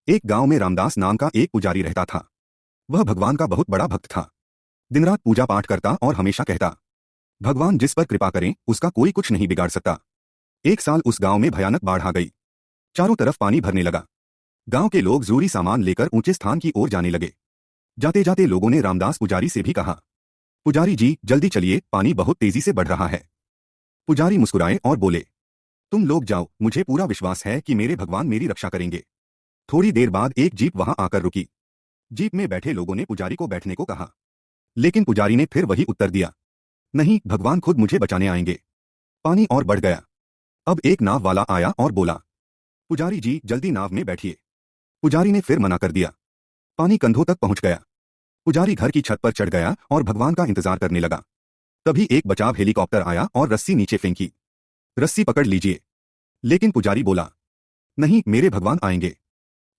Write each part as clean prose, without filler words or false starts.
एक गांव में रामदास नाम का एक पुजारी रहता था। वह भगवान का बहुत बड़ा भक्त था। दिन रात पूजा पाठ करता और हमेशा कहता, भगवान जिस पर कृपा करें उसका कोई कुछ नहीं बिगाड़ सकता। एक साल उस गांव में भयानक बाढ़ आ गई। चारों तरफ पानी भरने लगा। गांव के लोग जरूरी सामान लेकर ऊंचे स्थान की ओर जाने लगे। जाते जाते लोगों ने रामदास पुजारी से भी कहा, पुजारी जी जल्दी चलिए, पानी बहुत तेजी से बढ़ रहा है। पुजारी मुस्कुराए और बोले, तुम लोग जाओ, मुझे पूरा विश्वास है कि मेरे भगवान मेरी रक्षा करेंगे। थोड़ी देर बाद एक जीप वहां आकर रुकी। जीप में बैठे लोगों ने पुजारी को बैठने को कहा, लेकिन पुजारी ने फिर वही उत्तर दिया, नहीं, भगवान खुद मुझे बचाने आएंगे। पानी और बढ़ गया। अब एक नाव वाला आया और बोला, पुजारी जी जल्दी नाव में बैठिए। पुजारी ने फिर मना कर दिया। पानी कंधों तक पहुंच गया। पुजारी घर की छत पर चढ़ गया और भगवान का इंतजार करने लगा। तभी एक बचाव हेलीकॉप्टर आया और रस्सी नीचे फेंकी। रस्सी पकड़ लीजिए। लेकिन पुजारी बोला, नहीं, मेरे भगवान आएंगे।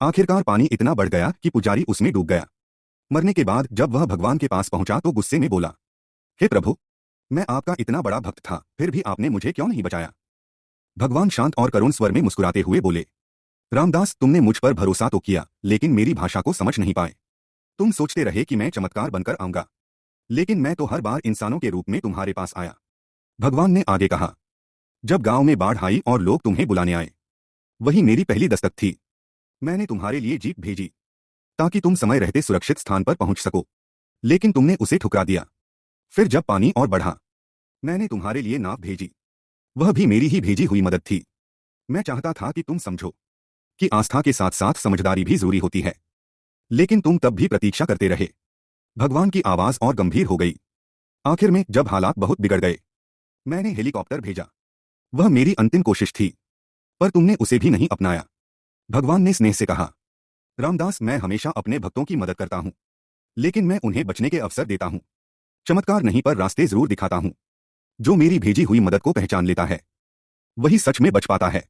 आखिरकार पानी इतना बढ़ गया कि पुजारी उसमें डूब गया। मरने के बाद जब वह भगवान के पास पहुंचा तो गुस्से में बोला, हे प्रभु, मैं आपका इतना बड़ा भक्त था, फिर भी आपने मुझे क्यों नहीं बचाया। भगवान शांत और करुण स्वर में मुस्कुराते हुए बोले, रामदास, तुमने मुझ पर भरोसा तो किया, लेकिन मेरी भाषा को समझ नहीं पाए। तुम सोचते रहे कि मैं चमत्कार बनकर आऊंगा, लेकिन मैं तो हर बार इंसानों के रूप में तुम्हारे पास आया। भगवान ने आगे कहा, जब गांव में बाढ़ आई और लोग तुम्हें बुलाने आए, वही मेरी पहली दस्तक थी। मैंने तुम्हारे लिए जीप भेजी ताकि तुम समय रहते सुरक्षित स्थान पर पहुंच सको, लेकिन तुमने उसे ठुकरा दिया। फिर जब पानी और बढ़ा, मैंने तुम्हारे लिए नाव भेजी। वह भी मेरी ही भेजी हुई मदद थी। मैं चाहता था कि तुम समझो कि आस्था के साथ साथ समझदारी भी जरूरी होती है, लेकिन तुम तब भी प्रतीक्षा करते रहे। भगवान की आवाज और गंभीर हो गई। आखिर में जब हालात बहुत बिगड़ गए, मैंने हेलीकॉप्टर भेजा। वह मेरी अंतिम कोशिश थी, पर तुमने उसे भी नहीं अपनाया। भगवान ने स्नेह से कहा, रामदास, मैं हमेशा अपने भक्तों की मदद करता हूं, लेकिन मैं उन्हें बचने के अवसर देता हूं। चमत्कार नहीं, पर रास्ते जरूर दिखाता हूं। जो मेरी भेजी हुई मदद को पहचान लेता है, वही सच में बच पाता है।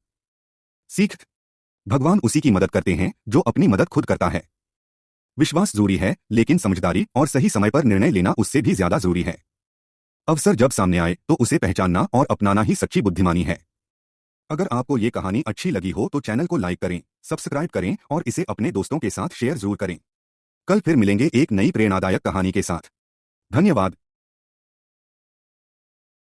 सीख, भगवान उसी की मदद करते हैं जो अपनी मदद खुद करता है। विश्वास जरूरी है, लेकिन समझदारी और सही समय पर निर्णय लेना उससे भी ज्यादा जरूरी है। अवसर जब सामने आए तो उसे पहचानना और अपनाना ही सच्ची बुद्धिमानी है। अगर आपको ये कहानी अच्छी लगी हो तो चैनल को लाइक करें, सब्सक्राइब करें और इसे अपने दोस्तों के साथ शेयर जरूर करें। कल फिर मिलेंगे एक नई प्रेरणादायक कहानी के साथ। धन्यवाद।